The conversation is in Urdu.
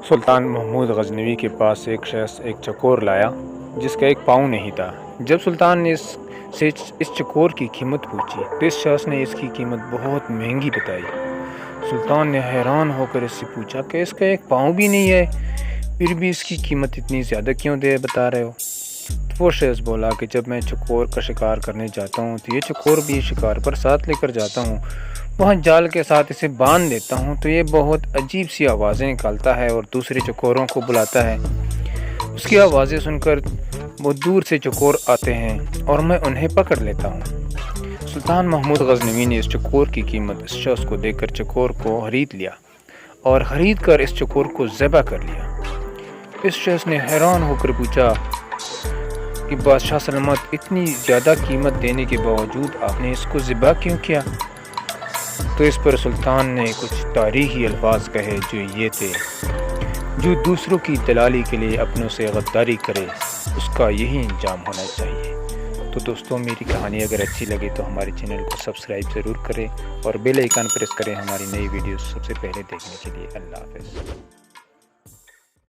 سلطان محمود غزنوی کے پاس ایک شخص ایک چکور لایا جس کا ایک پاؤں نہیں تھا۔ جب سلطان نے اس چکور کی قیمت پوچھی تو اس شخص نے اس کی قیمت بہت مہنگی بتائی۔ سلطان نے حیران ہو کر اس سے پوچھا کہ اس کا ایک پاؤں بھی نہیں ہے، پھر بھی اس کی قیمت اتنی زیادہ کیوں بتا رہے ہو؟ تو وہ شخص بولا کہ جب میں چکور کا شکار کرنے جاتا ہوں تو یہ چکور بھی شکار پر ساتھ لے کر جاتا ہوں، وہاں جال کے ساتھ اسے باندھ دیتا ہوں تو یہ بہت عجیب سی آوازیں نکالتا ہے اور دوسرے چکوروں کو بلاتا ہے۔ اس کی آوازیں سن کر وہ دور سے چکور آتے ہیں اور میں انہیں پکڑ لیتا ہوں۔ سلطان محمود غزنوی نے اس چکور کی قیمت اس شخص کو دے کر چکور کو خرید لیا اور خرید کر اس چکور کو ذبح کر لیا۔ اس شخص نے حیران ہو کر پوچھا کہ بادشاہ سلامت، اتنی زیادہ قیمت دینے کے باوجود آپ نے اس کو ذبح کیوں کیا؟ تو اس پر سلطان نے کچھ تاریخی الفاظ کہے جو یہ تھے: جو دوسروں کی دلالی کے لیے اپنوں سے غداری کرے اس کا یہی انجام ہونا چاہیے۔ تو دوستوں، میری کہانی اگر اچھی لگے تو ہمارے چینل کو سبسکرائب ضرور کریں اور بیل آئیکن پریس کریں ہماری نئی ویڈیوز سب سے پہلے دیکھنے کے لیے۔ اللہ حافظ۔